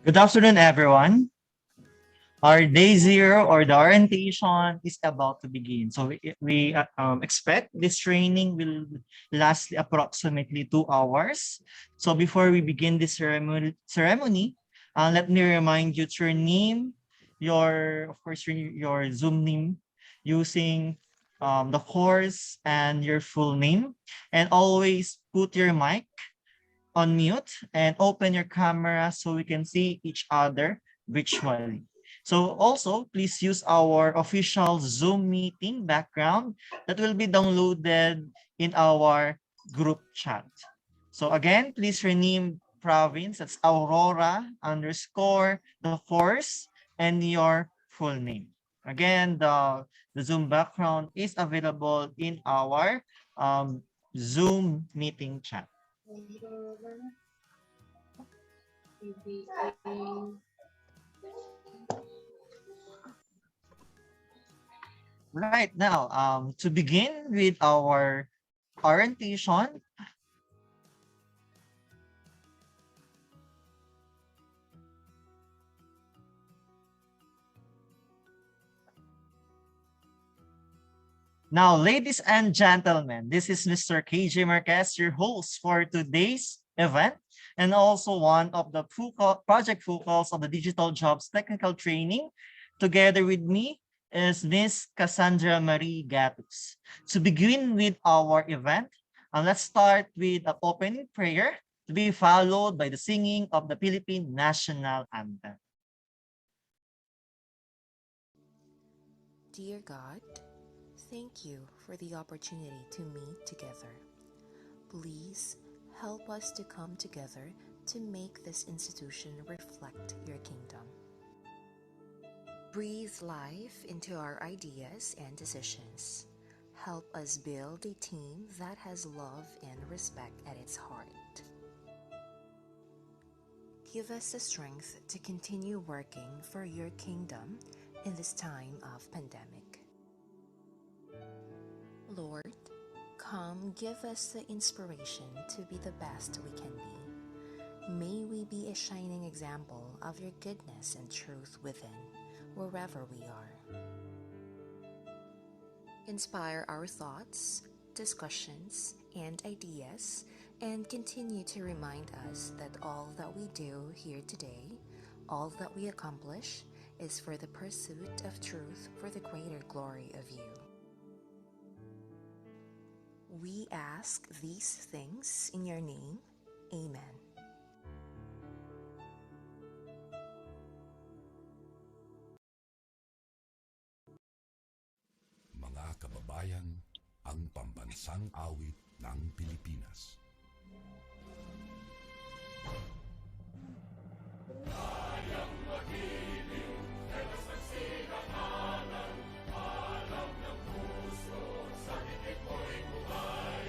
Good afternoon, everyone. Our day zero or the orientation is about to begin. So we expect this training will last approximately 2 hours. So before we begin this ceremony, let me remind you to name your Zoom name using the course and your full name, and always put your mic on mute and open your camera so we can see each other virtually. So also, please use our official Zoom meeting background that will be downloaded in our group chat. So again, please rename province, that's Aurora underscore the course and your full name. Again, the Zoom background is available in our Zoom meeting chat. Right now, to begin with our orientation, now, ladies and gentlemen, this is Mr. 𝐾𝐉𝐓, your host for today's event, and also one of the project focals of the Digital Jobs Technical Training. Together with me is Miss Cassandra Marie Gatus. To begin with our event, let's start with an opening prayer to be followed by the singing of the Philippine National Anthem. Dear God, thank you for the opportunity to meet together. Please help us to come together to make this institution reflect your kingdom. Breathe life into our ideas and decisions. Help us build a team that has love and respect at its heart. Give us the strength to continue working for your kingdom in this time of pandemic. Lord, come give us the inspiration to be the best we can be. May we be a shining example of your goodness and truth within, wherever we are. Inspire our thoughts, discussions, and ideas, and continue to remind us that all that we do here today, all that we accomplish, is for the pursuit of truth for the greater glory of you. We ask these things in your name. Amen. Mga kababayan, ang pambansang awit ng Pilipinas. Kayang magiliw, telas ng sinakanan, alam ng puso, sa dikit mo'y buhay.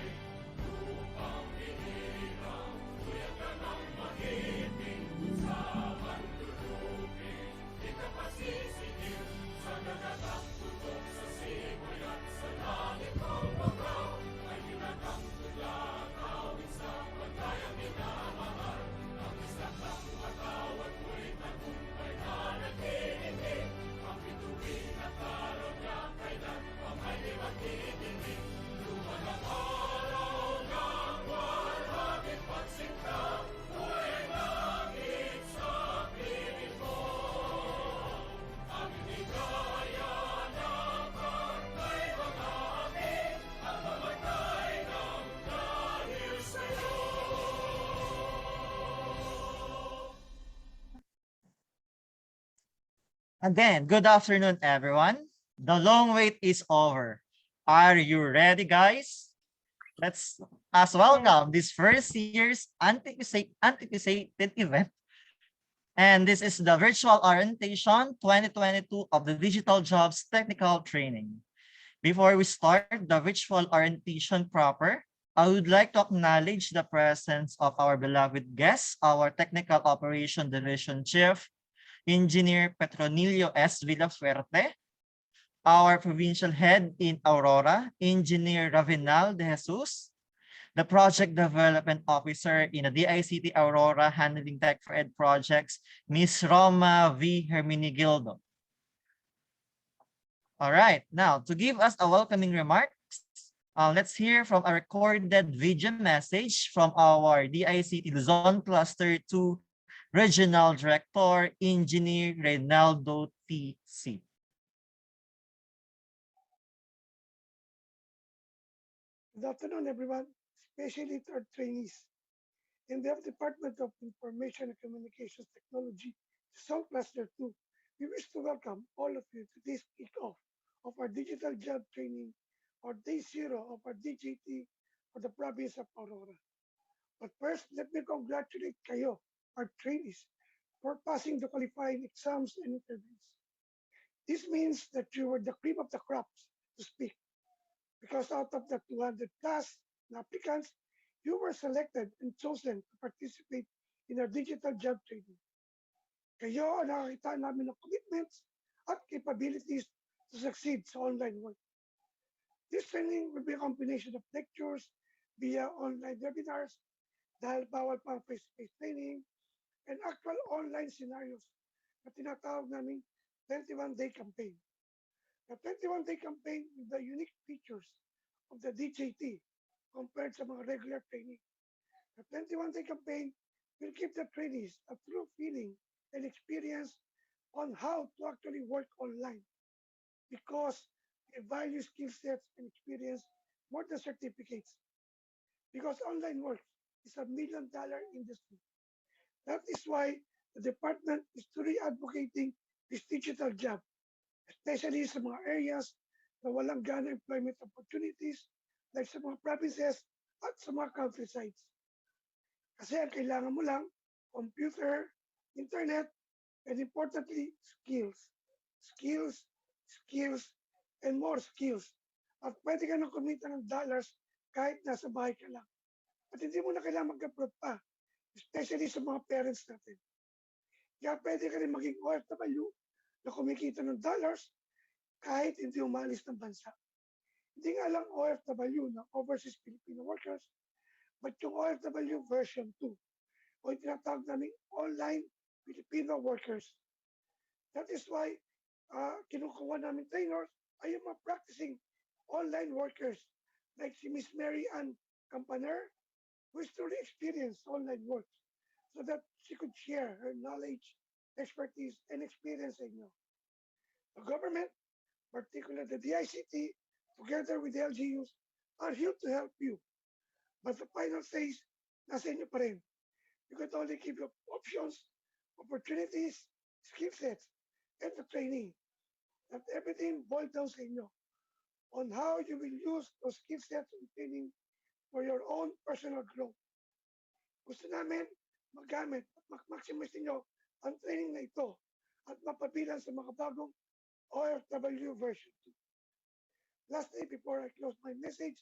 Lupang hinirang, tuyag ka ng mahiting, sa manlulupin, di ka pasisihin, sa nagatak tutok sa simoy at sa langit ng bagaw, ay hinatang tula, kawit sa pagkayang minamahal, ang isang ng matawad mo'y tagumpay na naghihingi, ang bituin at araw niya kailan pang ay di magtitingin, lumalang araw ng walhaging pagsinta, buhay langit sa piling mo, ang inigaya ng karnay mag-aaki, at mamatay ng dahil sa'yo. Again, good afternoon, everyone. The long wait is over. Are you ready, guys? Let's welcome this first year's anticipated event. And this is the virtual orientation 2022 of the Digital Jobs Technical Training. Before we start the virtual orientation proper, I would like to acknowledge the presence of our beloved guests, our Technical Operation Division Chief, Engineer Petronilio S. Villafuerte, our Provincial Head in Aurora, Engineer Ravenal de Jesus, the Project Development Officer in the DICT Aurora handling Tech for Ed projects, Ms. Roma V. Hermenegildo. All right, now to give us a welcoming remarks, let's hear from a recorded video message from our DICT Luzon Cluster 2 Regional Director, Engineer Reynaldo T.C. Good afternoon, everyone, especially to our trainees. In the Department of Information and Communications Technology, Luzon Cluster 2, we wish to welcome all of you to this kickoff of our digital job training or day zero of our DGT for the province of Aurora. But first, let me congratulate kayo, our trainees, for passing the qualifying exams and interviews. This means that you were the cream of the crops, to speak, because out of the 200 plus applicants, you were selected and chosen to participate in our digital job training. Kayo ang nakakita namin ng commitments at capabilities to succeed sa online work. This training will be a combination of lectures via online webinars dahil bawal pa ang face-to-face training and actual online scenarios na tinatawag naming 21-day campaign. The 21-day campaign with the unique features of the DJT compared sa mga regular training. The 21-day campaign will give the trainees a true feeling and experience on how to actually work online because they value skill sets and experience more than certificates. Because online work is a $1 million industry. That is why the department is truly advocating this digital job, especially sa mga areas na walang gana employment opportunities like sa mga provinces at sa mga countrysides. Kasi ang kailangan mo lang, computer, internet, and importantly, skills. Skills, skills, and more skills. At pwede ka nang kumita ng dollars kahit nasa bahay ka lang. At hindi mo na kailangan mag-abroad pa, especially sa mga parents natin. Kaya pwede ka rin maging OFW na kumikita ng dollars kahit hindi umalis ng bansa. Hindi nga lang OFW na overseas Filipino workers, but yung OFW version 2 o yung tinatawag namin online Filipino workers. That is why kinukuha namin trainers ay yung mga practicing online workers like si Miss Mary Ann Campaner, who is truly experienced online work so that she could share her knowledge, expertise, and experience in you. The government, particularly the DICT, together with the LGUs, are here to help you. But the final phase, nasa inyo pa rin. You can only give you options, opportunities, skill sets, and the training. That everything boils down sa inyo on how you will use those skill sets and training for your own personal growth. Gusto namin magamit at maximize ninyo ang training na ito at mapabilang sa mga bagong OFW version 2. Lastly, before I close my message,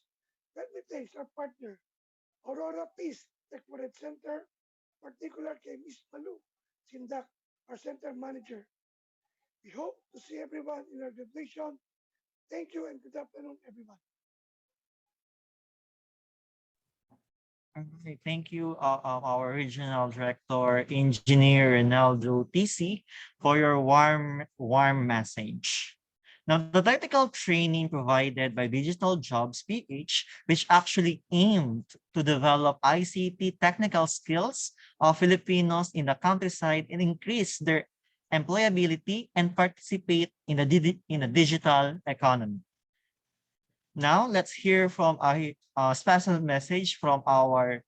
let me thank our partner, Aurora Peace Tech for Ed Center, particular kay Ms. Malu Sindak, our center manager. We hope to see everyone in our graduation. Thank you and good afternoon, everyone. Okay, thank you, our Regional Director, Engineer Reynaldo T.C., for your warm message. Now, the technical training provided by DigitalJobsPH, which actually aimed to develop ICT technical skills of Filipinos in the countryside and increase their employability and participate in the digital economy. Now, let's hear from a special message from our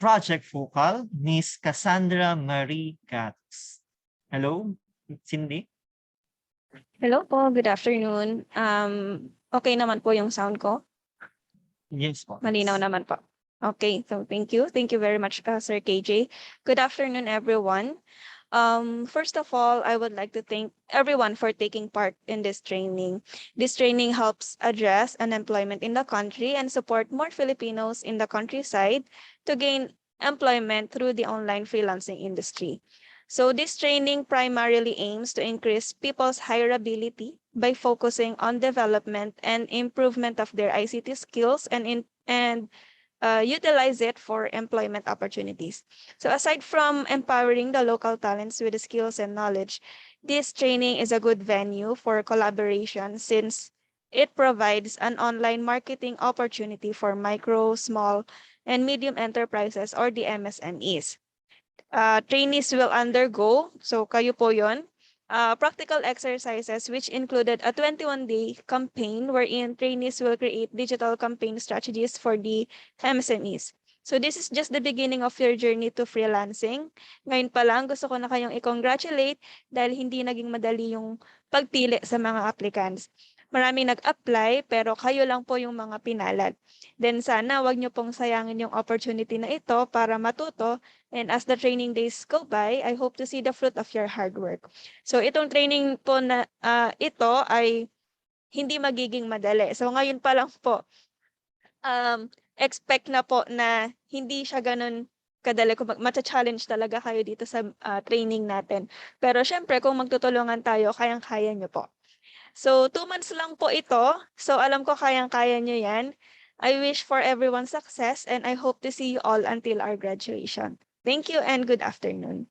project focal, Ms. Cassandra Marie Gats. Hello, Cindy. Hello po, good afternoon. Okay naman po yung sound ko? Yes po. Malinaw naman po. Okay, so thank you. Thank you very much, Sir KJ. Good afternoon, everyone. First of all, I would like to thank everyone for taking part in this training. This training helps address unemployment in the country and support more Filipinos in the countryside to gain employment through the online freelancing industry. So this training primarily aims to increase people's hireability by focusing on development and improvement of their ICT skills and utilize it for employment opportunities. So aside from empowering the local talents with the skills and knowledge, this training is a good venue for collaboration since it provides an online marketing opportunity for micro, small, and medium enterprises or the MSMEs. Trainees will undergo, so kayo po yon, practical exercises which included a 21-day campaign wherein trainees will create digital campaign strategies for the MSMEs. So this is just the beginning of your journey to freelancing. Ngayon pa lang, gusto ko na kayong i-congratulate dahil hindi naging madali yung pagpili sa mga applicants. Maraming nag-apply pero kayo lang po yung mga pinalad. Then sana wag niyo pong sayangin yung opportunity na ito para matuto. And as the training days go by, I hope to see the fruit of your hard work. So itong training po na ito ay hindi magiging madali. So ngayon pa lang po, expect na po na hindi siya ganun kadali. Kung matcha-challenge talaga kayo dito sa training natin. Pero syempre, kung magtutulungan tayo, kayang-kaya nyo po. So 2 months lang po ito. So alam ko kayang-kaya nyo yan. I wish for everyone success and I hope to see you all until our graduation. Thank you and good afternoon.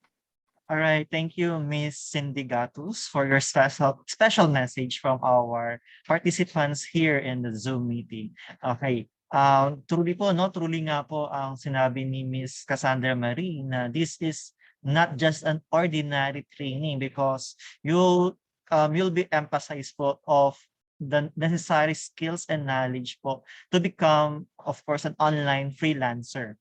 All right, thank you, Miss Cindy Gatus, for your special message from our participants here in the Zoom meeting. Okay. Truly po, no? Truly nga po ang sinabi ni Miss Cassandra Marie na this is not just an ordinary training because you'll be emphasized po of the necessary skills and knowledge po to become, of course, an online freelancer.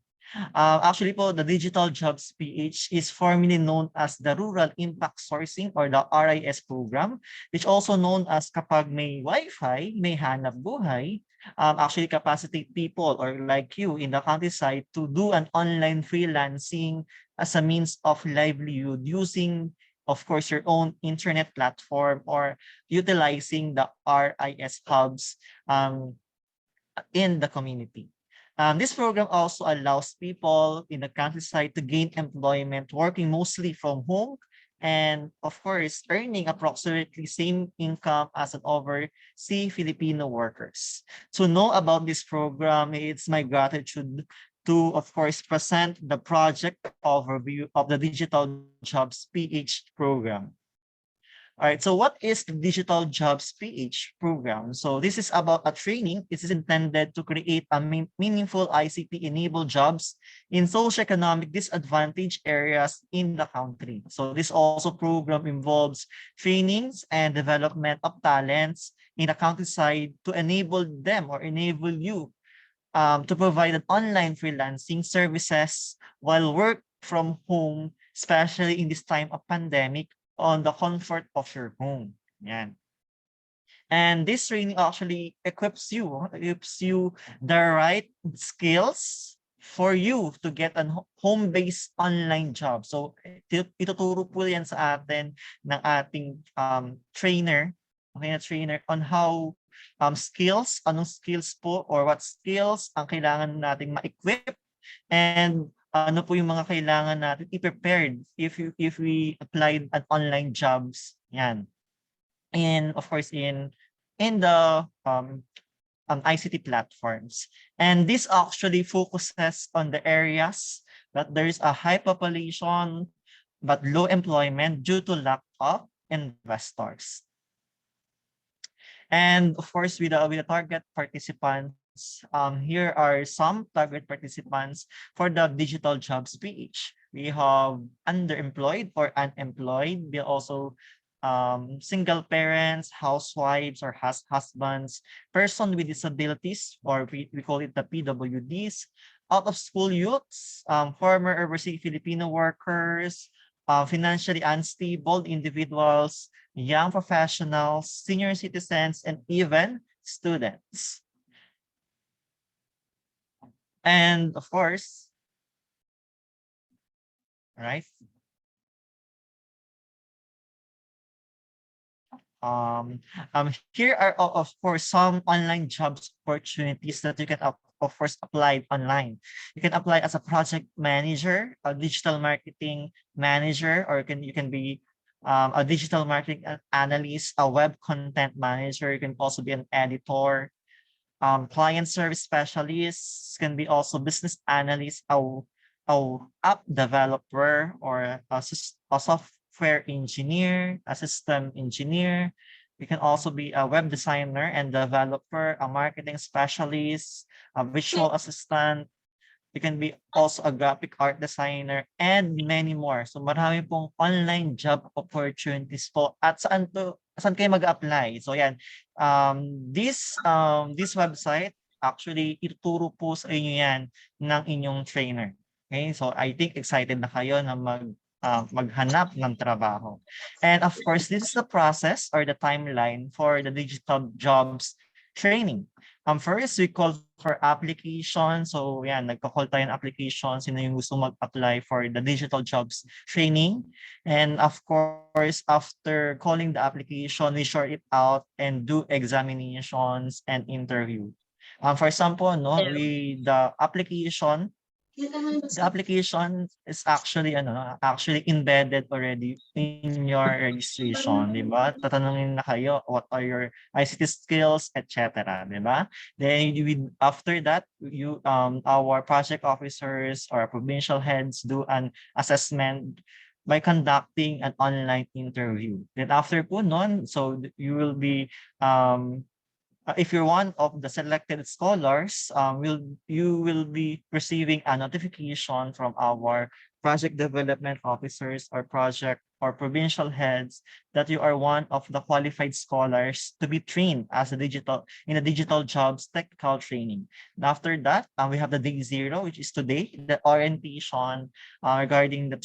Actually po, the Digital Jobs PH is formerly known as the Rural Impact Sourcing or the RIS program, which also known as kapag may Wi-Fi, may hanap buhay, actually capacitate people or like you in the countryside to do an online freelancing as a means of livelihood using, of course, your own internet platform or utilizing the RIS hubs in the community. This program also allows people in the countryside to gain employment working mostly from home and, of course, earning approximately same income as an overseas Filipino workers. To know about this program, it's my gratitude to, of course, present the project overview of the Digital Jobs PH program. All right, so what is the Digital Jobs PH program? So this is about a training. It is intended to create a meaningful ICT-enabled jobs in socioeconomic disadvantaged areas in the country. So this also program involves trainings and development of talents in the countryside to enable them or enable you to provide an online freelancing services while work from home, especially in this time of pandemic, on the comfort of your home. Yan. And this training actually equips you the right skills for you to get a home-based online job. So ituturo po yan sa atin ng ating trainer, okay, na trainer on how skills, anong skills po or what skills ang kailangan nating ma-equip and ano po yung mga kailangan natin i-prepared if we applied an online jobs. Yan. And of course in the ICT platforms. And this actually focuses on the areas that there is a high population but low employment due to lack of investors. And of course with the target participants, here are some target participants for the Digital Jobs PH. We have underemployed or unemployed. We also single parents, housewives or husbands, person with disabilities, or we call it the PWDs, out of school youths, former overseas Filipino workers, financially unstable individuals, young professionals, senior citizens, and even students. And of course, right? Here are of course some online jobs opportunities that you can of course apply online. You can apply as a project manager, a digital marketing manager, or you can be a digital marketing analyst, a web content manager. You can also be an editor. client service specialists, can be also business analysts, a app developer, or a software engineer, a system engineer. You can also be a web designer and developer, a marketing specialist, a visual assistant. You can be also a graphic art designer and many more. So marami pong online job opportunities po. At saan kayo mag-apply? So yan, this website, actually ituturo po sa inyo yan ng inyong trainer. Okay? So I think excited na kayo na maghanap ng trabaho. And of course, this is the process or the timeline for the digital jobs training. First, we call for application. So yan, nagko-call tayo ng application. Sino yung gusto mag-apply for the digital jobs training. And of course, after calling the application, we sort it out and do examinations and interview. For example, no, the application is actually embedded already in your registration, di ba? Tatanungin na kayo what are your ICT skills, etc., di ba? Then after that, our project officers or provincial heads do an assessment by conducting an online interview. Then after po nun, so you will be if you're one of the selected scholars, you will be receiving a notification from our project development officers or project or provincial heads that you are one of the qualified scholars to be trained as in a digital jobs technical training. And after that, we have the day zero, which is today, the orientation regarding the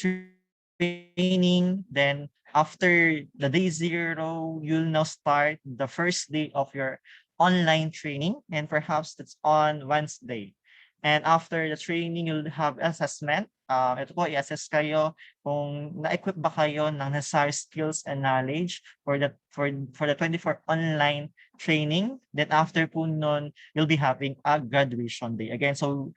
training. Then after the day zero, you'll now start the first day of your online training, and perhaps that's on Wednesday. And after the training, you'll have assessment. Ito po, i-assess kayo kung na-equip ba kayo ng necessary skills and knowledge for the 24 online training. Then after po nun, you'll be having a graduation day. Again, so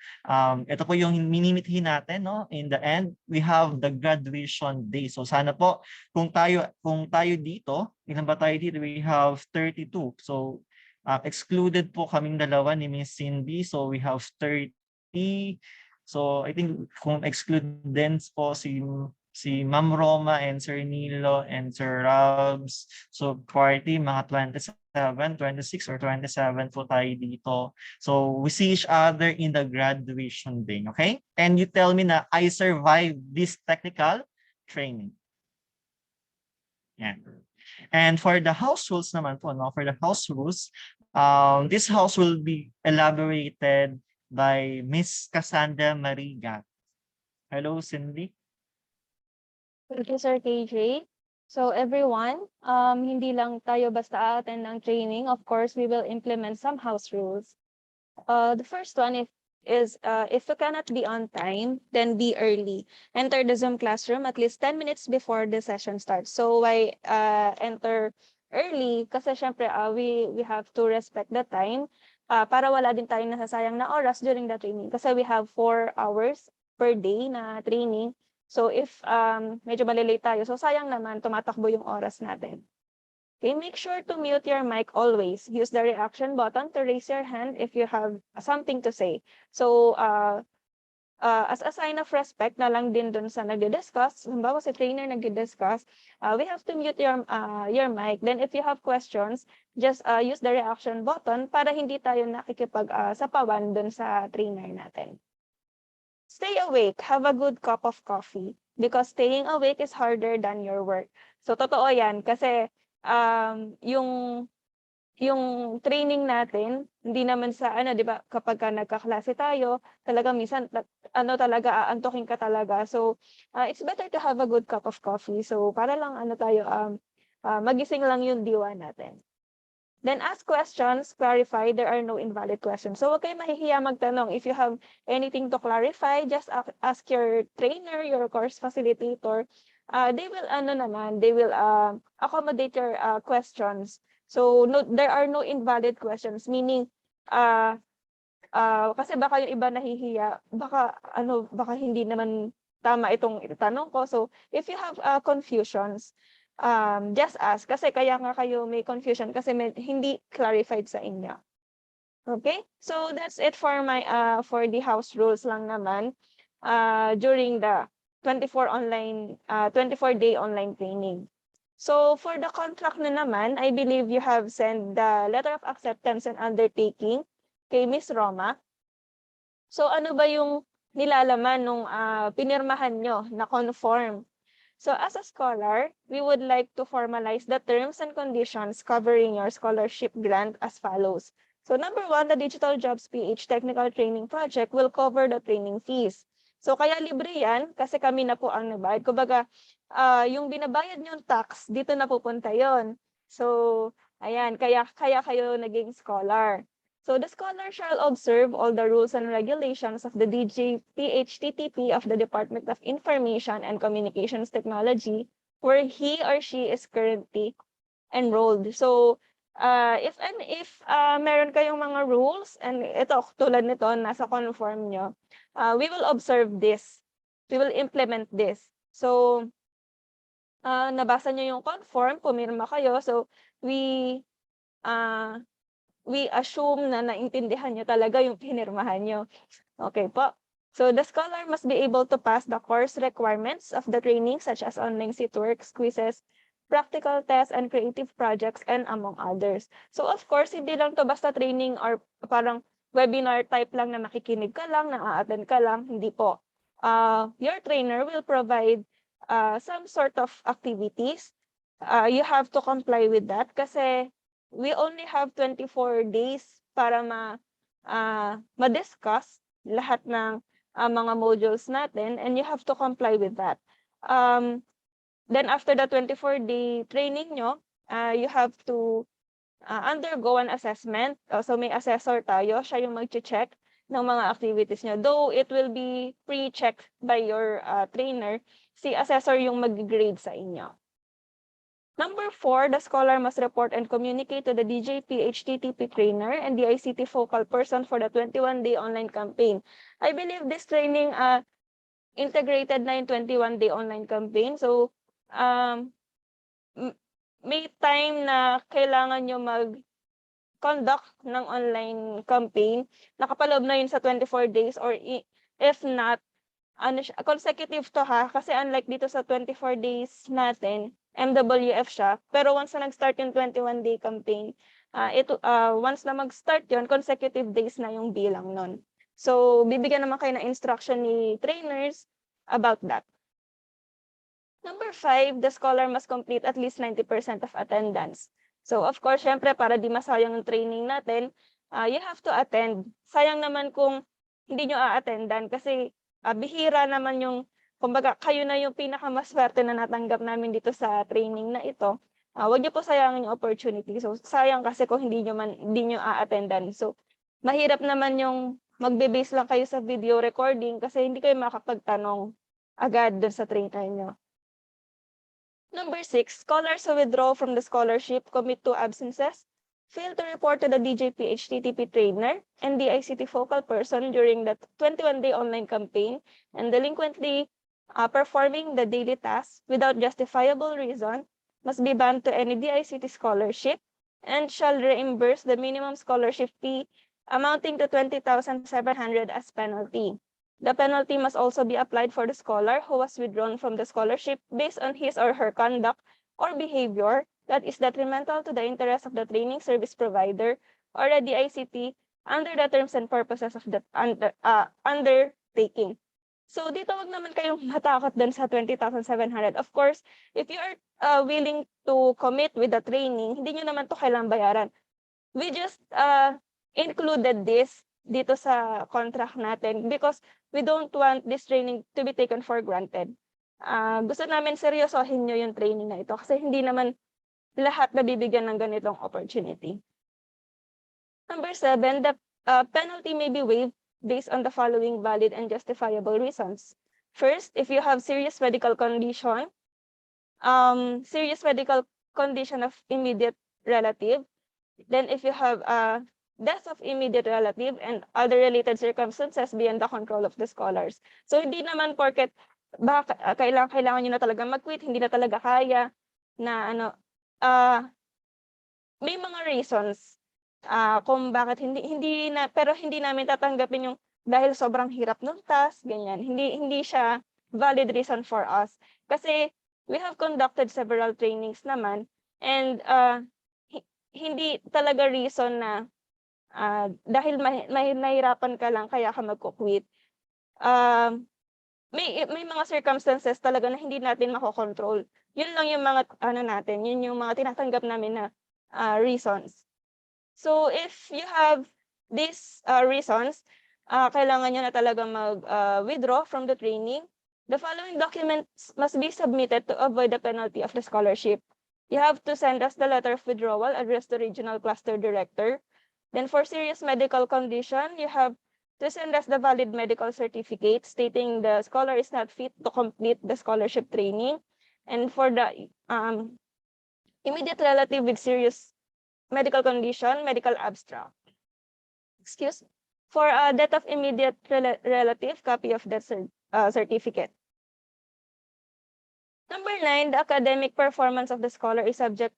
ito po yung minimithin natin, no? In the end, we have the graduation day. So sana po, kung tayo dito, ilan ba tayo dito? We have 32. So excluded po kaming dalawa ni Miss Cindy. So we have 30. So I think kung exclude din po si Ma'am Roma and Sir Nilo and Sir Robs. So party, mga 27, 26 or 27 po tayo dito. So we see each other in the graduation day, okay? And you tell me na I survived this technical training. Yan. And for the house rules naman po, no? For the house rules, this house will be elaborated by Miss Cassandra Mariga. Hello, Cindy. Thank you, Sir KJ. So everyone, hindi lang tayo basta attend ng training. Of course, we will implement some house rules. The first one is if you cannot be on time, then be early. Enter the Zoom classroom at least 10 minutes before the session starts. So why enter early? Kasi syempre we have to respect the time para wala din tayong nasasayang na oras during the training. Kasi we have 4 hours per day na training. So if medyo malilate tayo, so sayang naman tumatakbo yung oras natin. Okay, make sure to mute your mic always. Use the reaction button to raise your hand if you have something to say. So as a sign of respect na lang din dun sa nagdi-discuss, halimbawa si trainer nagdi-discuss, we have to mute your mic. Then if you have questions, just use the reaction button para hindi tayo nakikipag-sapawan dun sa trainer natin. Stay awake. Have a good cup of coffee because staying awake is harder than your work. So totoo yan kasi yung training natin, hindi naman sa di ba, kapag nagkaklase tayo, talaga minsan talaga aantukin ka talaga. So it's better to have a good cup of coffee. So para lang tayo magising lang yung diwa natin. Then ask questions, clarify, there are no invalid questions. So huwag kayo mahihiya magtanong. If you have anything to clarify, just ask your trainer, your course facilitator. They will accommodate your questions. So there are no invalid questions, meaning kasi baka yung iba nahihiya, baka hindi naman tama itong itanong ko. So if you have confusions, just ask kasi kaya nga kayo may confusion kasi hindi clarified sa inyo. Okay? So that's it for my for the house rules lang naman during the 24-day online training. So for the contract na naman, I believe you have sent the letter of acceptance and undertaking kay Miss Roma. So ano ba yung nilalaman nung pinirmahan nyo na conform? So as a scholar, we would like to formalize the terms and conditions covering your scholarship grant as follows. So number 1, the Digital Jobs PH Technical Training Project will cover the training fees. So kaya libre yan kasi kami na po ang nabayad. Kumbaga, yung binabayad niyong tax, dito na pupunta yon. So, ayan, kaya kayo naging scholar. So the scholar shall observe all the rules and regulations of the DJPHTTP of the Department of Information and Communications Technology where he or she is currently enrolled. So if meron kayong mga rules and ito tulad nito nasa conform nyo, we will observe this. We will implement this. So nabasa nyo yung conform, pumirma kayo. So we assume na naintindihan nyo talaga yung pinirmahan nyo. Okay po. So the scholar must be able to pass the course requirements of the training such as online seat works, quizzes, practical tests, and creative projects, and among others. So of course, hindi lang to basta training or parang webinar type lang na makikinig ka lang, na-attend ka lang. Hindi po. Your trainer will provide some sort of activities. You have to comply with that kasi we only have 24 days para ma-discuss lahat ng mga modules natin and you have to comply with that. Then after the 24-day training nyo, you have to undergo an assessment. So may assessor tayo, siya yung mag-check ng mga activities nyo. Though it will be pre-checked by your trainer, si assessor yung mag-grade sa inyo. Number 4, the scholar must report and communicate to the DJPHTTP trainer and the ICT focal person for the 21-day online campaign. I believe this training integrated na yung 21-day online campaign. So, may time na kailangan nyo mag-conduct ng online campaign. Nakapaloob na yun sa 24 days or if not, consecutive to ha, kasi unlike dito sa 24 days natin, MWF siya, pero once na nag-start yung 21-day campaign, once na mag-start yun, consecutive days na yung bilang nun. So, bibigyan naman kayo ng instruction ni trainers about that. Number 5, the scholar must complete at least 90% of attendance. So, of course, syempre, para di masayang yung training natin, you have to attend. Sayang naman kung hindi nyo a-attendan kasi bihira naman yung, kumbaga, kayo na yung pinakamaswerte na natanggap namin dito sa training na ito. Huwag nyo po sayangin yung opportunity. So, sayang kasi kung hindi nyo a-attendan. So, mahirap naman yung magbe-base lang kayo sa video recording kasi hindi kayo makapagtanong agad dun sa trainer nyo. Number 6, scholars who withdraw from the scholarship, commit to absences, fail to report to the DJPHTTP trainer and the ICT focal person during the 21-day online campaign and delinquently performing the daily tasks without justifiable reason must be banned to any DICT scholarship and shall reimburse the minimum scholarship fee amounting to 20,700 as penalty. The penalty must also be applied for the scholar who was withdrawn from the scholarship based on his or her conduct or behavior that is detrimental to the interest of the training service provider or the DICT under the terms and purposes of the undertaking. So dito wag naman kayong matakot din sa 20,700. Of course, if you are willing to commit with the training, hindi nyo naman to kailangang bayaran. We just included this dito sa contract natin because we don't want this training to be taken for granted. Gusto namin seryosohin nyo yung training na ito kasi hindi naman lahat nabibigyan ng ganitong opportunity. Number 7, the penalty may be waived based on the following valid and justifiable reasons. First, if you have serious medical condition of immediate relative, then if you have death of immediate relative and other related circumstances beyond the control of the scholars. So hindi naman porket kailangan nyo na talaga mag-quit, hindi na talaga kaya na may mga reasons kung bakit hindi namin tatanggapin yung dahil sobrang hirap ng task, ganyan. Hindi siya valid reason for us. Kasi we have conducted several trainings naman and hindi talaga reason na dahil nahirapan ka lang kaya ka magko-quit. May mga circumstances talaga na hindi natin makokontrol. Yun lang yung mga yun yung mga tinatanggap namin na reasons. So if you have these reasons, kailangan nyo na talaga mag-withdraw from the training. The following documents must be submitted to avoid the penalty of the scholarship. You have to send us the letter of withdrawal addressed to Regional Cluster Director. Then for serious medical condition, you have to send us the valid medical certificate stating the scholar is not fit to complete the scholarship training. And for the immediate relative with serious medical condition, medical abstract. Excuse. For a death of immediate relative, copy of death certificate. Number 9, the academic performance of the scholar is subject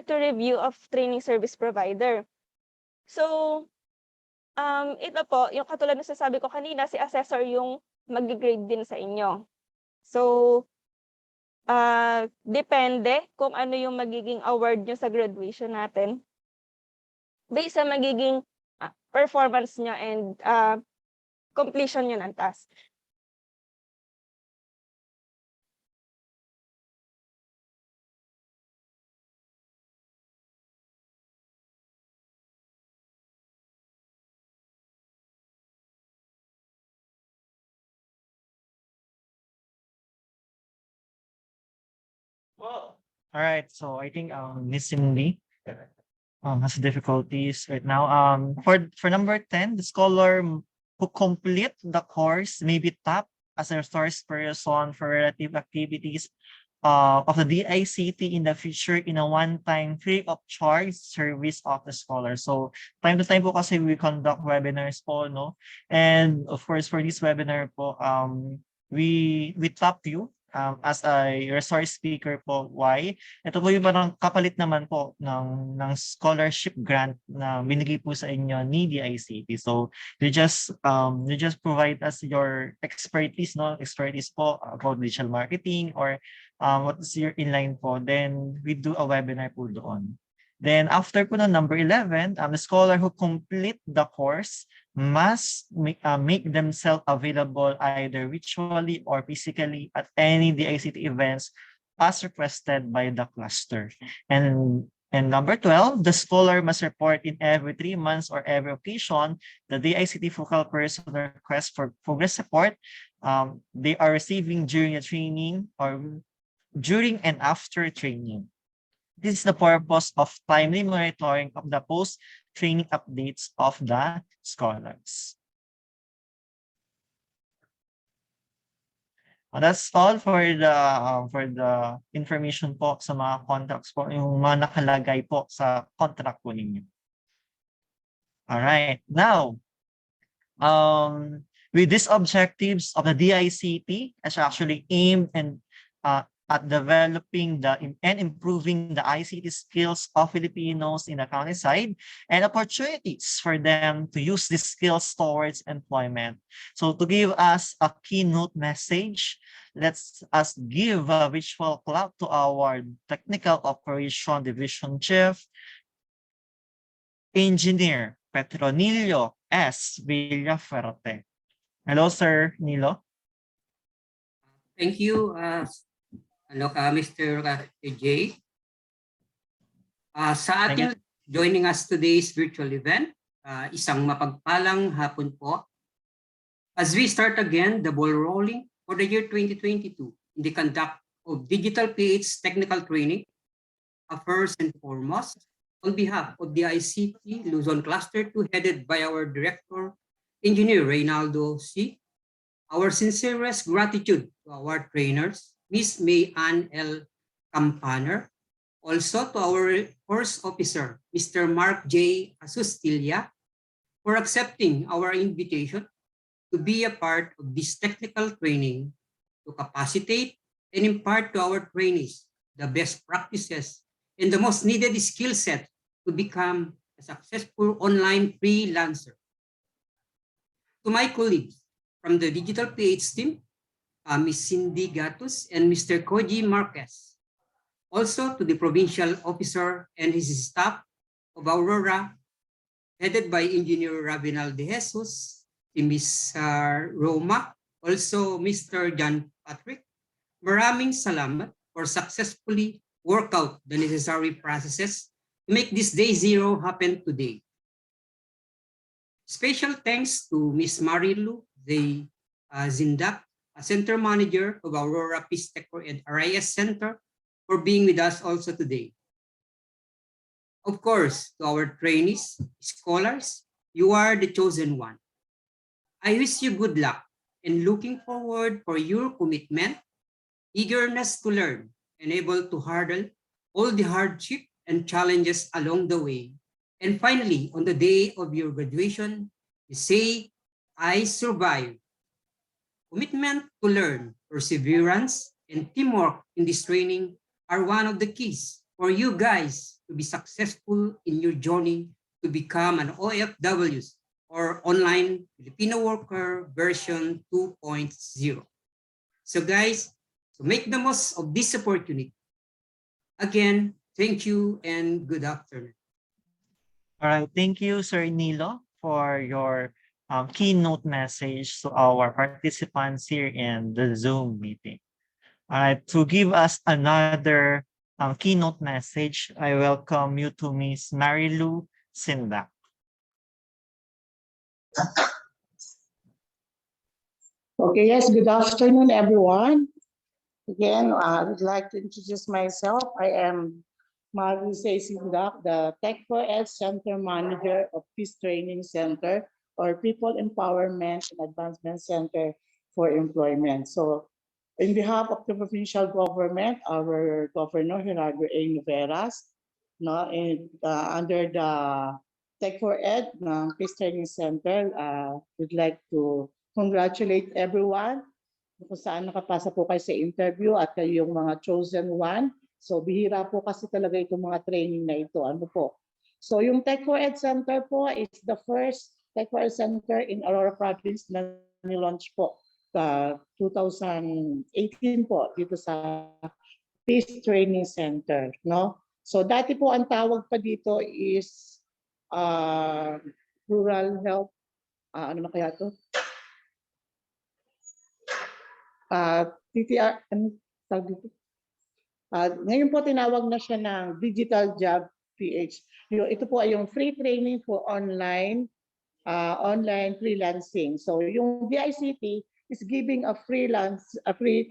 to review of training service provider. So, ito po, yung katulad na sasabi ko kanina, si assessor yung mag-grade din sa inyo. So, depende kung ano yung magiging award nyo sa graduation natin based sa magiging performance nyo and completion nyo ng task. All right, so I think Miss Cindy has difficulties right now. For number 10, the scholar who complete the course may be tapped as a resource person for relative activities of the DICT in the future in a one-time free of charge service of the scholar. So time to time po kasi we conduct webinars po, no? And of course for this webinar po, we tap you as a resource speaker po. Why? Ito po yung parang kapalit naman po ng scholarship grant na binigay po sa inyo ni DICT. So you just provide us your expertise, no? Expertise po about digital marketing or what is your inline po. Then we do a webinar po doon. Then after po na number 11, the scholar who complete the course must make themselves available either virtually or physically at any DICT events as requested by the cluster. And number 12, the scholar must report in every 3 months or every occasion the DICT focal person request for progress report they are receiving during the training or during and after training. This is the purpose of timely monitoring of the post-training updates of the scholars. That's all for the information po sa mga contracts po, yung mga nakalagay po sa contract po ninyo. All right. Now, with these objectives of the DICT is actually aimed at developing and improving the ICT skills of Filipinos in the countryside and opportunities for them to use these skills towards employment. So to give us a keynote message, let's us give a virtual clap to our Technical Operation Division Chief, Engineer Petronilio S. Villafuerte. Hello, Sir Nilo. Thank you. Hello, Mr. J. Sa ating joining us today's virtual event, isang mapagpalang hapon po. As we start again the ball rolling for the year 2022 in the conduct of Digital PH technical training, first and foremost, on behalf of the ICT Luzon Cluster 2 headed by our Director, Engineer Reynaldo C., our sincerest gratitude to our trainers, Ms. May Ann L. Campaner, also to our course officer, Mr. Mark J. Asustilya, for accepting our invitation to be a part of this technical training to capacitate and impart to our trainees the best practices and the most needed skill set to become a successful online freelancer. To my colleagues from the Digital PH team, Ms. Cindy Gatus and Mr. Koji Marquez. Also to the provincial officer and his staff of Aurora, headed by Engineer Rabinal De Jesus, Ms. Roma, also Mr. John Patrick. Maraming salamat for successfully work out the necessary processes to make this day zero happen today. Special thanks to Ms. Marilu Zindak, Center Manager of Aurora Peace Tech and RIS Center, for being with us also today. Of course, to our trainees, scholars, you are the chosen one. I wish you good luck and looking forward for your commitment, eagerness to learn, and able to handle all the hardship and challenges along the way. And finally, on the day of your graduation, you say, I survive. Commitment to learn, perseverance, and teamwork in this training are one of the keys for you guys to be successful in your journey to become an OFWs or Online Filipino Worker version 2.0. So guys, to make the most of this opportunity. Again, thank you and good afternoon. All right, thank you, Sir Nilo, for your keynote message to our participants here in the Zoom meeting. All right, to give us another keynote message, I welcome you to Ms. Marilu Zindak. Okay, yes, good afternoon, everyone. Again, I would like to introduce myself. I am Marilu Zindak, the Tech4Ed Center Manager of Peace Training Center, or People Empowerment and Advancement Center for Employment. So, in behalf of the provincial government, our Governor Gerardo A. Noveras, no, under the Tech4Ed Peace Training Center, we'd like to congratulate everyone kung saan nakapasa po kayo sa interview at kayo yung mga chosen one. So bihira po kasi talaga itong mga training na ito. Ano po? So yung Tech4Ed Center po is the first Tech4Ed Center in Aurora Province na nilaunch po 2018 po dito sa Peace Training Center. No? So dati po ang tawag pa dito is Rural Health, ano na kaya to? TTR, ngayon po tinawag na siya ng Digital Job PH. Ito po ay yung free training for online freelancing. So yung DICT is giving a free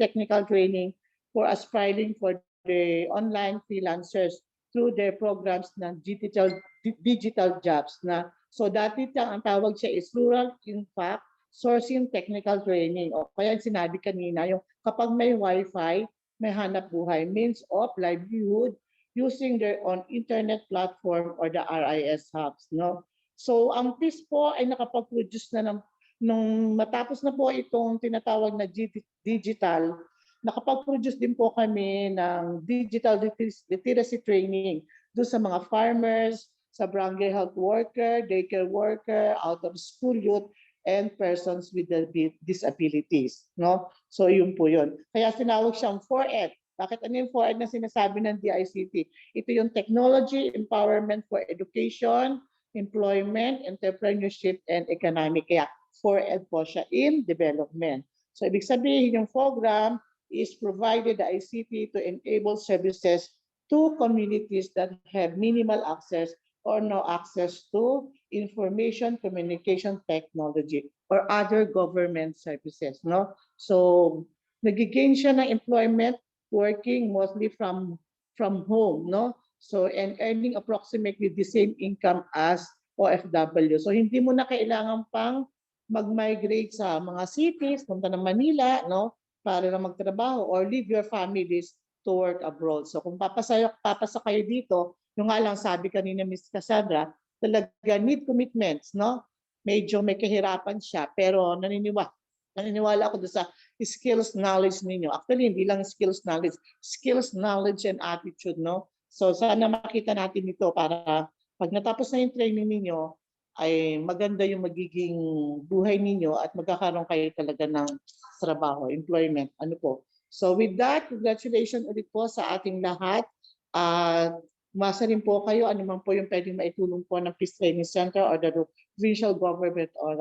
technical training for aspiring for the online freelancers through their programs ng digital jobs na. So dati ang tawag siya is Rural Impact Sourcing Technical Training, o kaya sinabi kanina, yung kapag may Wi-Fi, may hanap buhay, means of livelihood using their own internet platform or the RIS hubs. No? So ang PIS po ay nakapag-produce na nung matapos na po itong tinatawag na digital, nakapag-produce din po kami ng digital literacy training doon sa mga farmers, sa barangay health worker, daycare worker, out-of-school youth, and persons with disabilities. No? So yun po yun. Kaya sinawag siyang 4ED. Bakit ano yung 4ED na sinasabi ng DICT? Ito yung Technology, Empowerment for Education, Employment, Entrepreneurship, and Economic. Kaya 4ED po siya in development. So ibig sabihin yung program is provided the ICT to enable services to communities that have minimal access or no access to information communication technology or other government services. No? So nagigain siya ng employment working mostly from home. No? So and earning approximately the same income as OFW. So hindi mo na kailangan pang mag-migrate sa mga cities, punta ng Manila, no? Para na magtrabaho or leave your families to work abroad. So kung papasa kayo dito, yung nga lang sabi kanina Ms. Cassandra, talaga need commitments, no? Medyo may kahirapan siya, pero naniniwala ako doon sa skills knowledge ninyo. Actually, hindi lang skills knowledge and attitude, no? So sana makita natin ito para Pag natapos na yung training ninyo, ay maganda yung magiging buhay ninyo at magkakaroon kayo talaga ng trabaho, employment, ano po. So with that, congratulations ulit po sa ating lahat. Umasa rin po kayo, ano man po yung pwedeng maitulong po ng Peace Training Center or the Provincial Government or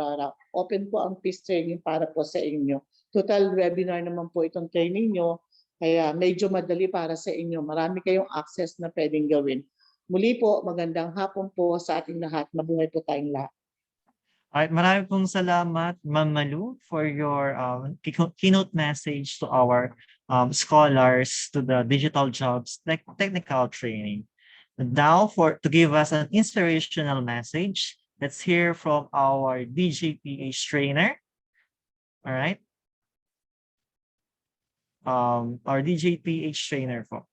open po ang Peace Training para po sa inyo. Total webinar naman po itong training nyo, kaya medyo madali para sa inyo. Marami kayong access na pwedeng gawin. Muli po, magandang hapon po sa ating lahat. Mabuhay po tayong lahat. Alright, marami pong salamat, Ma'am Malu, for your keynote message to our scholars to the digital jobs technical training. And now, to give us an inspirational message, let's hear from our DJPH trainer. All right. Our DJPH trainer po.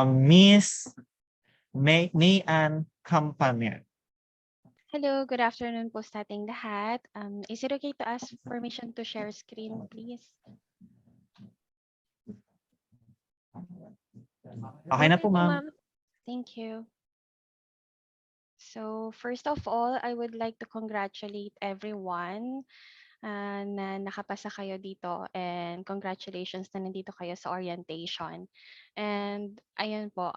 Miss Mayan Campanian. Hello, good afternoon po sa ating lahat. Is it okay to ask permission to share screen, please? Okay na po, ma'am. Thank you. So, first of all, I would like to congratulate everyone na nakapasa kayo dito, and congratulations na nandito kayo sa orientation. And ayun po,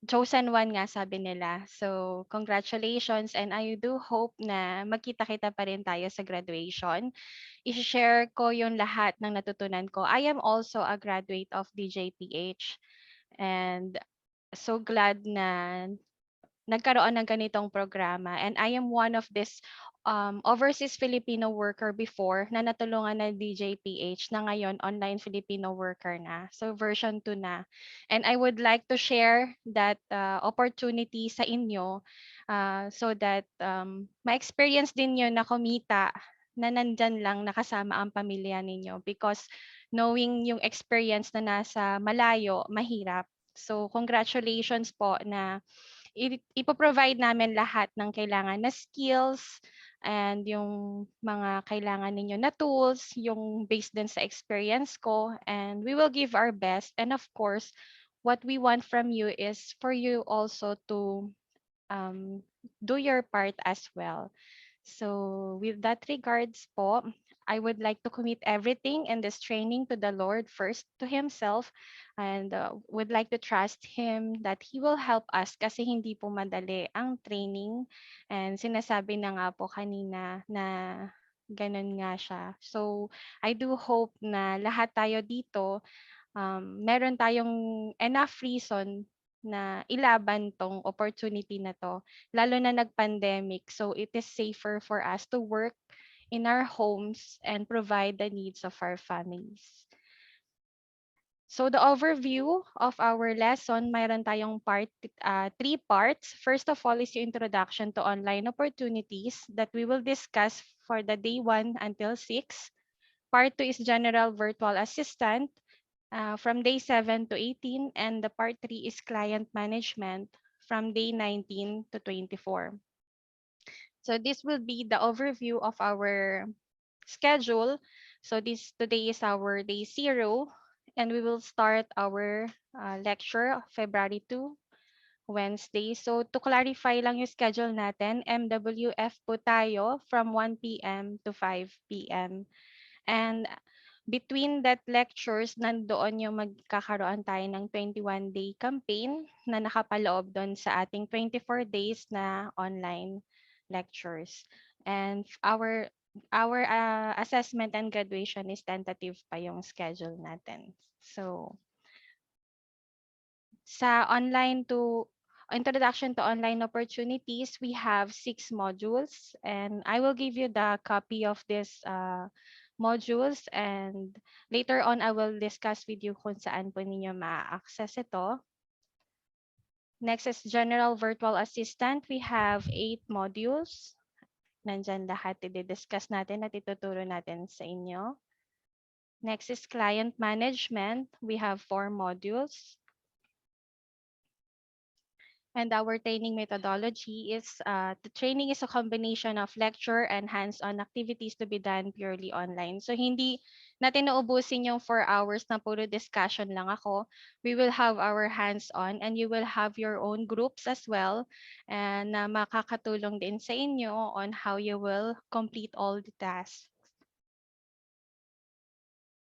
chosen one nga sabi nila. So, congratulations, and I do hope na magkita-kita pa rin tayo sa graduation. I-share ko yung lahat ng natutunan ko. I am also a graduate of DJPH, and so glad na nagkaroon ng ganitong programa, and I am one of this overseas Filipino worker before na natulungan ng DJPH na ngayon online Filipino worker na. So version 2 na. And I would like to share that opportunity sa inyo so that ma-experience din nyo na kumita na nandyan lang nakasama ang pamilya ninyo, because knowing yung experience na nasa malayo, mahirap. So congratulations po na ipoprovide namin lahat ng kailangan na skills and yung mga kailangan ninyo na tools, yung based din sa experience ko, and we will give our best. And of course, what we want from you is for you also to do your part as well. So with that regards po, I would like to commit everything in this training to the Lord first, to Himself, and would like to trust Him that He will help us, kasi hindi po madali ang training, and sinasabi na nga po kanina na ganun nga siya. So I do hope na lahat tayo dito meron tayong enough reason na ilaban tong opportunity na to, lalo na nag-pandemic. So it is safer for us to work in our homes and provide the needs of our families. So the overview of our lesson, mayroon tayong three parts. First of all is yung introduction to online opportunities that we will discuss for the day 1 until 6. Part 2 is general virtual assistant from day 7 to 18, and the part 3 is client management from day 19 to 24. So this will be the overview of our schedule. So today is our day 0, and we will start our lecture February 2, Wednesday. So to clarify lang yung schedule natin, MWF po tayo from 1 p.m. to 5 p.m. And between that lectures, nandoon yung magkakaroon tayo ng 21-day campaign na nakapaloob doon sa ating 24 days na online lectures. And our assessment and graduation is tentative pa yung schedule natin. So sa introduction to online opportunities, we have 6 modules, and I will give you the copy of this modules, and later on I will discuss with you kung saan po ninyo ma-access ito. Next is General Virtual Assistant. We have 8 modules. Nandyan lahat i-discuss natin at ituturo natin sa inyo. Next is Client Management. We have 4 modules. And our training methodology is the training is a combination of lecture and hands-on activities to be done purely online. So hindi natin naubusin yung 4 hours na puro discussion lang ako. We will have our hands-on and you will have your own groups as well and na makakatulong din sa inyo on how you will complete all the tasks.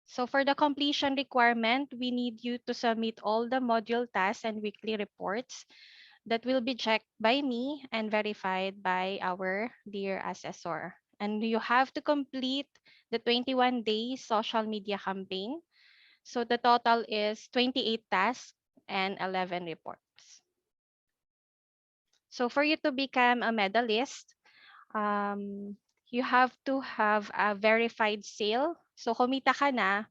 So for the completion requirement, we need you to submit all the module tasks and weekly reports that will be checked by me and verified by our dear assessor. And you have to complete the 21-day social media campaign. So the total is 28 tasks and 11 reports. So for you to become a medalist, you have to have a verified sale. So kumita ka na,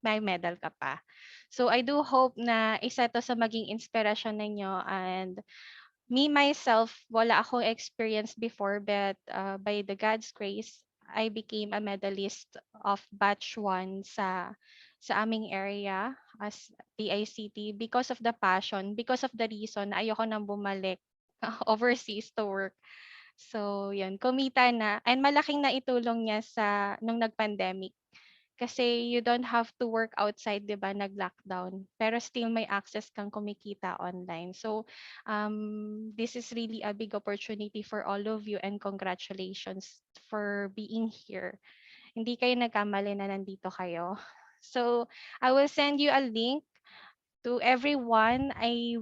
may medal ka pa. So I do hope na isa to sa maging inspirasyon ninyo, and me myself, wala akong experience before, but by the God's grace, I became a medalist of batch 1 sa aming area as DICT because of the passion, because of the reason na ayoko nang bumalik overseas to work. So, yun, kumita na. And malaking naitulong niya nung nag-pandemic. Kasi you don't have to work outside, 'di ba, nag-lockdown. Pero still may access kang kumikita online. So, this is really a big opportunity for all of you and congratulations for being here. Hindi kayo nagkamali na nandito kayo. So, I will send you a link to everyone. I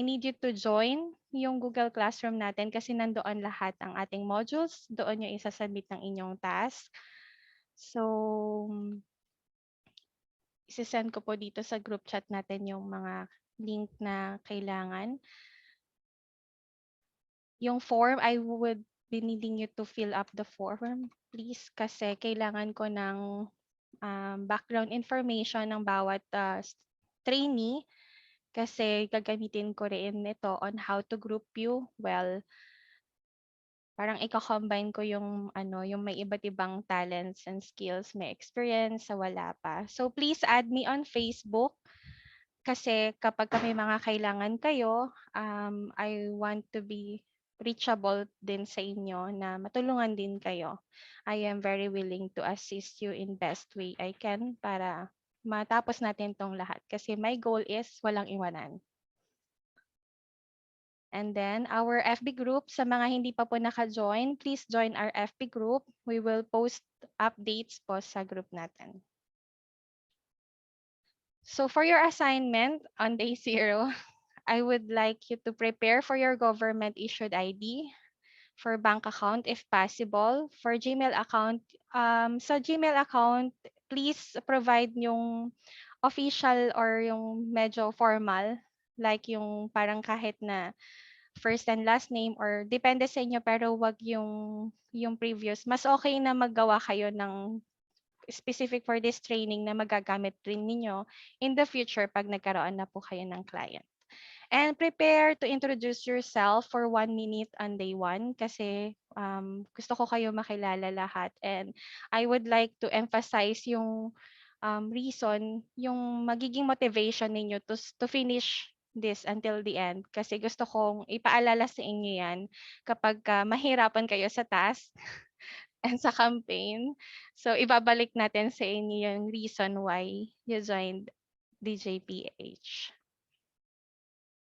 need you to join yung Google Classroom natin kasi nandoon lahat ang ating modules. Doon yung isasubmit ng inyong task. So, isi-send ko po dito sa group chat natin yung mga link na kailangan. Yung form, I would be needing you to fill up the form, please, kasi kailangan ko ng background information ng bawat trainee kasi gagamitin ko rin ito on how to group you. Well, parang i-combine ko yung yung may iba't ibang talents and skills, may experience sa wala pa. So please add me on Facebook kasi kapag may mga kailangan kayo, I want to be reachable din sa inyo na matulungan din kayo. I am very willing to assist you in best way I can para matapos natin tong lahat kasi my goal is walang iwanan. And then our FB group, sa mga hindi pa po naka-join, please join our FB group. We will post updates po sa group natin. So for your assignment on day 0, I would like you to prepare for your government issued ID, for bank account if possible, for Gmail account. Sa Gmail account, please provide yung official or yung medyo formal, like yung parang kahit na first and last name or depende sa inyo pero wag yung previous. Mas okay na maggawa kayo ng specific for this training na magagamit rin ninyo in the future pag nagkaroon na po kayo ng client. And prepare to introduce yourself for 1 minute on day 1 kasi gusto ko kayo makilala lahat. And I would like to emphasize yung reason, yung magiging motivation ninyo to finish this until the end. Kasi gusto kong ipaalala sa inyo yan kapag mahirapan kayo sa task and sa campaign. So, ibabalik natin sa inyo yung reason why you joined DJPH.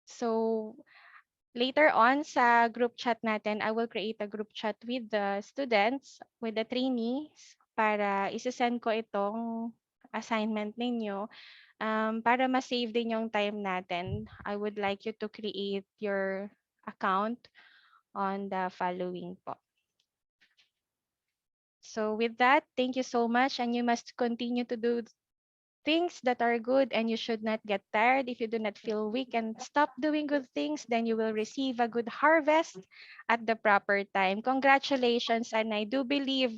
So, later on sa group chat natin, I will create a group chat with the students, with the trainees, para isasend ko itong assignment ninyo. Para ma-save din yung time natin, I would like you to create your account on the following po. So with that, thank you so much, and you must continue to do things that are good, and you should not get tired. If you do not feel weak and stop doing good things, then you will receive a good harvest at the proper time. Congratulations, and I do believe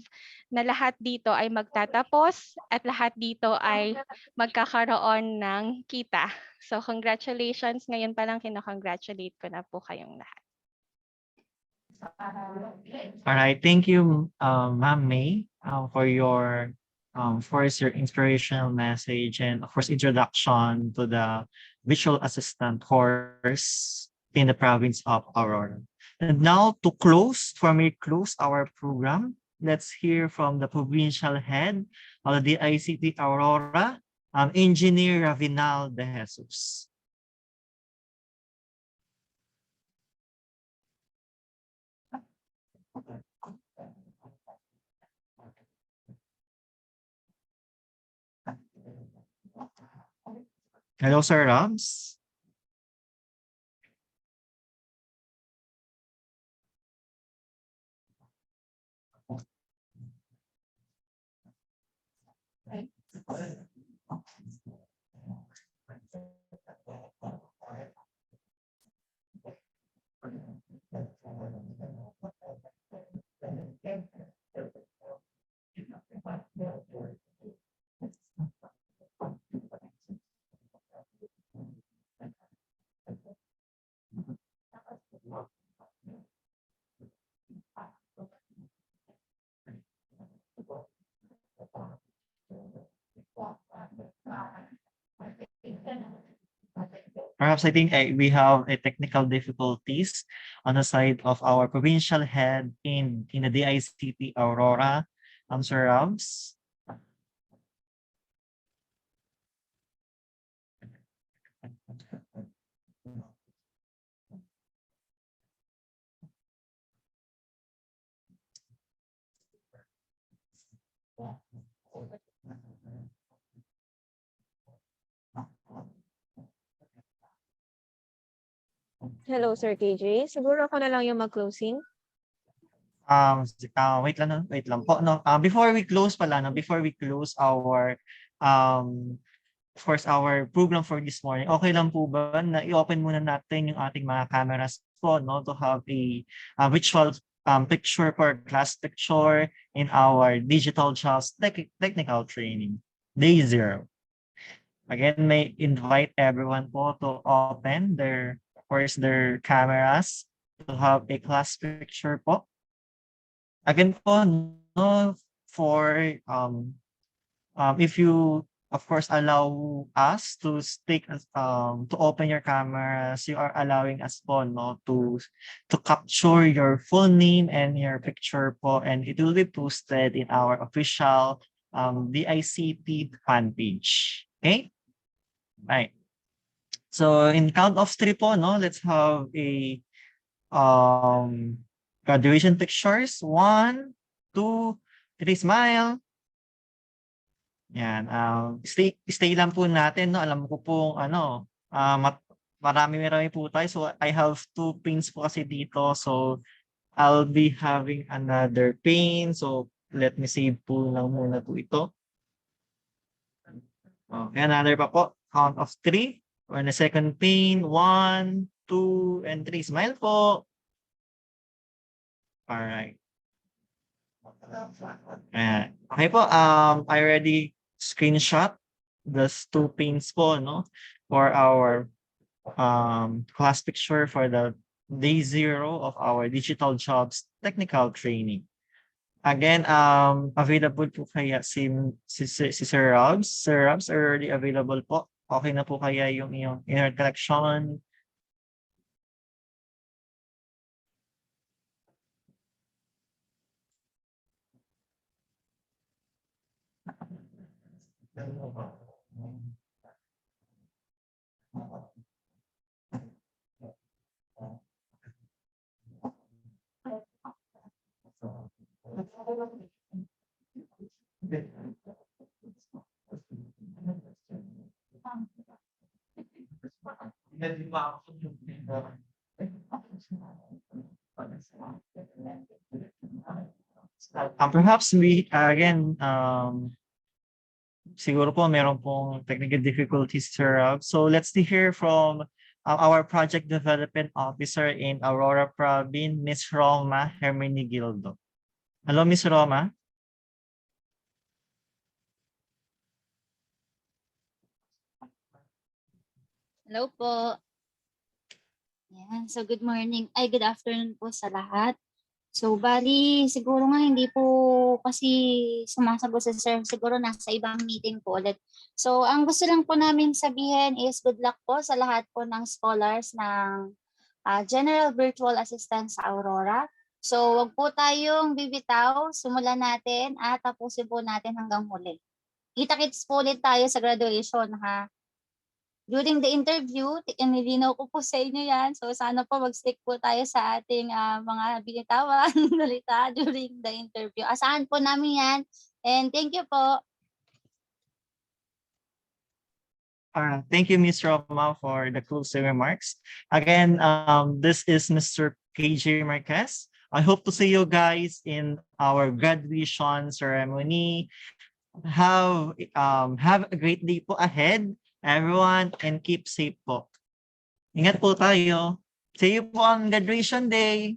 na lahat dito ay magtatapos at lahat dito ay magkakaroon ng kita. So congratulations, ngayon pa lang kinakongratulate ko na po kayong lahat. All right, thank you, Ma'am May, for your of course, your inspirational message and of course, introduction to the virtual assistant course in the province of Aurora. And now to close our program, let's hear from the provincial head of the DICT Aurora, Engineer Ravinal De Jesus. Hello, Sir Rams. Perhaps I think we have a technical difficulties on the side of our provincial head in the DICT Aurora, Sir Rams. Hello, Sir KJ. Siguro ako na lang yung mag-closing. Wait lang po, no? Before we close pala, no? Before we close our, of course, our program for this morning, okay lang po ba na i-open muna natin yung ating mga cameras po, no? To have a virtual picture for class picture in our digital jobs technical training, day 0. Again, may invite everyone po to open their, of course, their cameras to have a class picture po. Again po, no, for if you of course allow us to to open your cameras, you are allowing us po, no, to capture your full name and your picture po, and it will be posted in our official DICT fan page. Okay? Right. So in count of 3 po, no, let's have a graduation pictures. 1, 2, 3, smile. Yan, stay lang po natin, no? Alam ko pong ano, marami po tayo. So I have 2 pins po kasi dito. So I'll be having another pin. So let me save po lang muna po ito. Okay, another pa po. Count of 3. For the second pin. 1, 2, and 3. Smile po. Alright. Ayan. Okay po, I already screenshot those 2 pins po, no, for our class picture for the day 0 of our digital jobs technical training. Again, available po kaya si Sir Robs. Sir Robs, already available po. Okay na po kaya yung iyong internet connection? Perhaps we again siguro po meron pong technical difficulties, Sir Rob. So let's hear from our project development officer in Aurora Province, Ms. Roma Hermenegildo. Hello, Ms. Roma. Hello po. Yan. So good morning, good afternoon po sa lahat. So, bali, siguro nga hindi po kasi sumasagot si sir. Siguro nasa ibang meeting po ulit. So, ang gusto lang po namin sabihin is good luck po sa lahat po ng scholars ng General Virtual Assistant sa Aurora. So, wag po tayong bibitaw. Simulan natin at tapusin po natin hanggang huli. Kita-kits po ulit tayo sa graduation, ha? During the interview, nilinaw ko po sa inyo yan. So sana po mag-stick po tayo sa ating mga binitawan salita during the interview. Asahan po namin yan. And thank you po. Thank you, Ms. Roma, for the closing remarks. Again, this is Mr. KJ Marquez. I hope to see you guys in our graduation ceremony. Have a great day po ahead, everyone, and keep safe po. Ingat po tayo. See you po on graduation day.